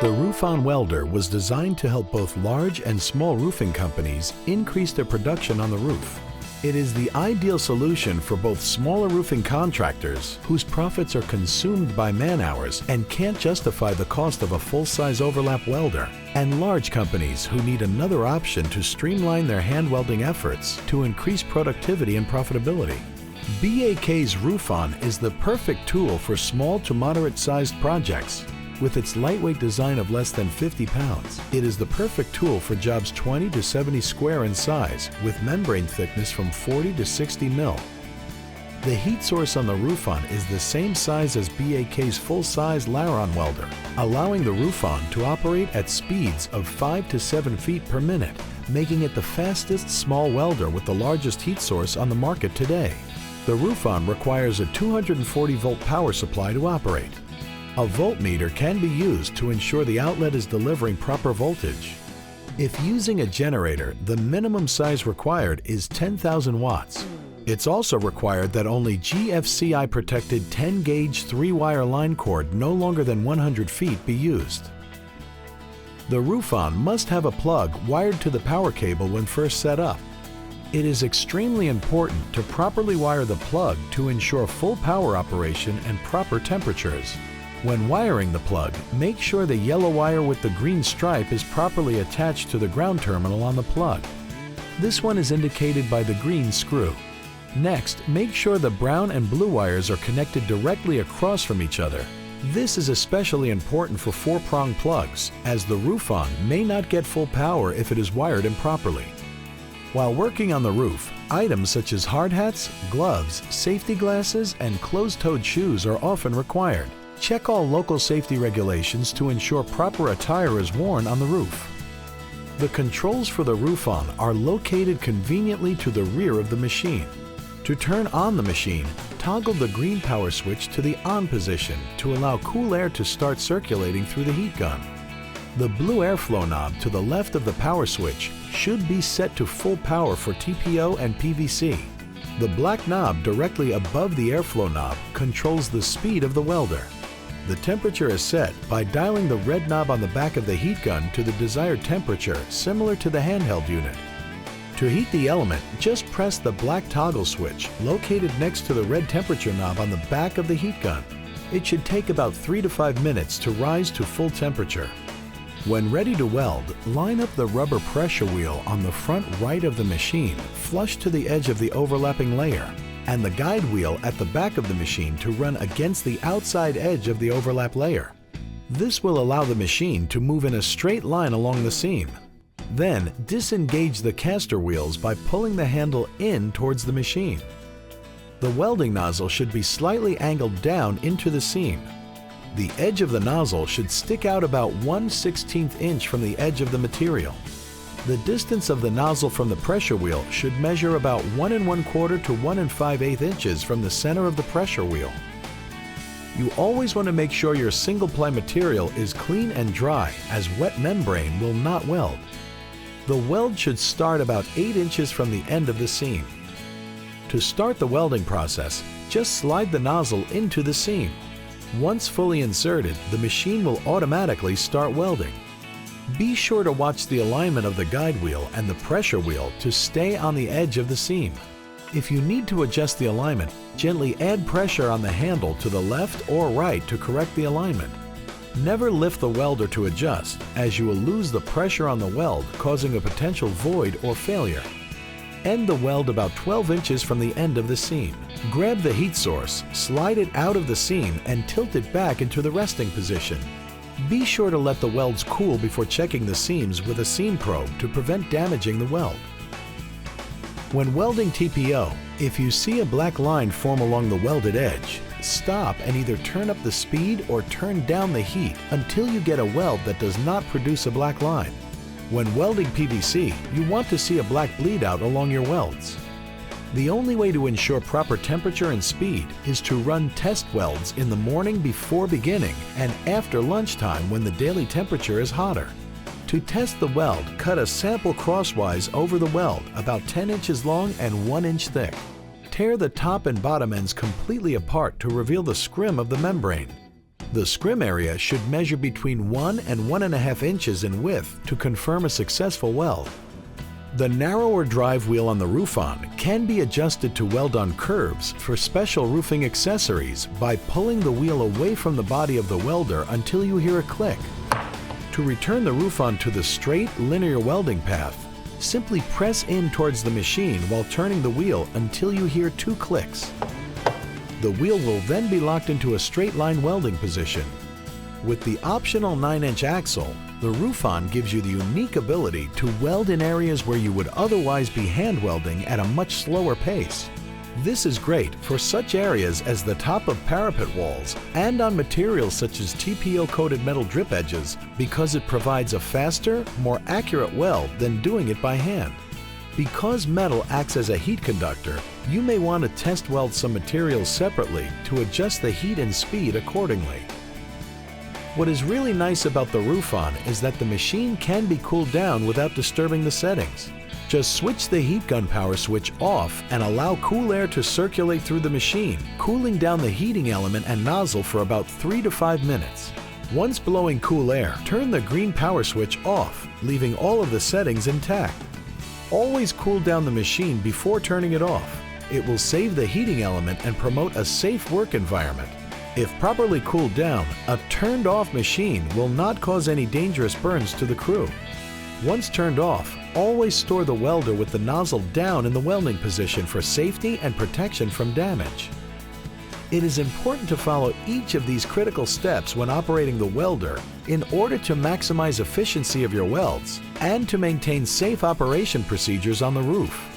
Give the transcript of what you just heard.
The RoofOn welder was designed to help both large and small roofing companies increase their production on the roof. It is the ideal solution for both smaller roofing contractors whose profits are consumed by man-hours and can't justify the cost of a full-size overlap welder, and large companies who need another option to streamline their hand welding efforts to increase productivity and profitability. BAK's RoofOn is the perfect tool for small to moderate-sized projects. With its lightweight design of less than 50 pounds, it is the perfect tool for jobs 20 to 70 square in size with membrane thickness from 40 to 60 mil. The heat source on the RoofOn is the same size as BAK's full-size Laron welder, allowing the RoofOn to operate at speeds of 5 to 7 feet per minute, making it the fastest small welder with the largest heat source on the market today. The RoofOn requires a 240-volt power supply to operate. A voltmeter can be used to ensure the outlet is delivering proper voltage. If using a generator, the minimum size required is 10,000 watts. It's also required that only GFCI protected 10-gauge 3-wire line cord no longer than 100 feet be used. The RoofOn must have a plug wired to the power cable when first set up. It is extremely important to properly wire the plug to ensure full power operation and proper temperatures. When wiring the plug, make sure the yellow wire with the green stripe is properly attached to the ground terminal on the plug. This one is indicated by the green screw. Next, make sure the brown and blue wires are connected directly across from each other. This is especially important for 4-prong plugs, as the RoofOn may not get full power if it is wired improperly. While working on the roof, items such as hard hats, gloves, safety glasses, and closed-toed shoes are often required. Check all local safety regulations to ensure proper attire is worn on the roof. The controls for the RoofOn are located conveniently to the rear of the machine. To turn on the machine, toggle the green power switch to the on position to allow cool air to start circulating through the heat gun. The blue airflow knob to the left of the power switch should be set to full power for TPO and PVC. The black knob directly above the airflow knob controls the speed of the welder. The temperature is set by dialing the red knob on the back of the heat gun to the desired temperature, similar to the handheld unit. To heat the element, just press the black toggle switch located next to the red temperature knob on the back of the heat gun. It should take about 3 to 5 minutes to rise to full temperature. When ready to weld, line up the rubber pressure wheel on the front right of the machine, flush to the edge of the overlapping layer, and the guide wheel at the back of the machine to run against the outside edge of the overlap layer. This will allow the machine to move in a straight line along the seam. Then, disengage the caster wheels by pulling the handle in towards the machine. The welding nozzle should be slightly angled down into the seam. The edge of the nozzle should stick out about 1/16 inch from the edge of the material. The distance of the nozzle from the pressure wheel should measure about 1 1/4 to 1 5/8 inches from the center of the pressure wheel. You always want to make sure your single-ply material is clean and dry, as wet membrane will not weld. The weld should start about 8 inches from the end of the seam. To start the welding process, just slide the nozzle into the seam. Once fully inserted, the machine will automatically start welding. Be sure to watch the alignment of the guide wheel and the pressure wheel to stay on the edge of the seam. If you need to adjust the alignment, gently add pressure on the handle to the left or right to correct the alignment. Never lift the welder to adjust, as you will lose the pressure on the weld, causing a potential void or failure. End the weld about 12 inches from the end of the seam. Grab the heat source, slide it out of the seam, and tilt it back into the resting position. Be sure to let the welds cool before checking the seams with a seam probe to prevent damaging the weld. When welding TPO, if you see a black line form along the welded edge, stop and either turn up the speed or turn down the heat until you get a weld that does not produce a black line. When welding PVC, you want to see a black bleed out along your welds. The only way to ensure proper temperature and speed is to run test welds in the morning before beginning and after lunchtime when the daily temperature is hotter. To test the weld, cut a sample crosswise over the weld about 10 inches long and 1 inch thick. Tear the top and bottom ends completely apart to reveal the scrim of the membrane. The scrim area should measure between 1 and 1.5 inches in width to confirm a successful weld. The narrower drive wheel on the RoofOn can be adjusted to weld on curves for special roofing accessories by pulling the wheel away from the body of the welder until you hear a click. To return the RoofOn to the straight, linear welding path, simply press in towards the machine while turning the wheel until you hear 2 clicks. The wheel will then be locked into a straight line welding position. With the optional 9-inch axle, the RoofOn gives you the unique ability to weld in areas where you would otherwise be hand welding at a much slower pace. This is great for such areas as the top of parapet walls and on materials such as TPO-coated metal drip edges because it provides a faster, more accurate weld than doing it by hand. Because metal acts as a heat conductor, you may want to test weld some materials separately to adjust the heat and speed accordingly. What is really nice about the RoofOn is that the machine can be cooled down without disturbing the settings. Just switch the heat gun power switch off and allow cool air to circulate through the machine, cooling down the heating element and nozzle for about 3 to 5 minutes. Once blowing cool air, turn the green power switch off, leaving all of the settings intact. Always cool down the machine before turning it off. It will save the heating element and promote a safe work environment. If properly cooled down, a turned-off machine will not cause any dangerous burns to the crew. Once turned off, always store the welder with the nozzle down in the welding position for safety and protection from damage. It is important to follow each of these critical steps when operating the welder in order to maximize efficiency of your welds and to maintain safe operation procedures on the roof.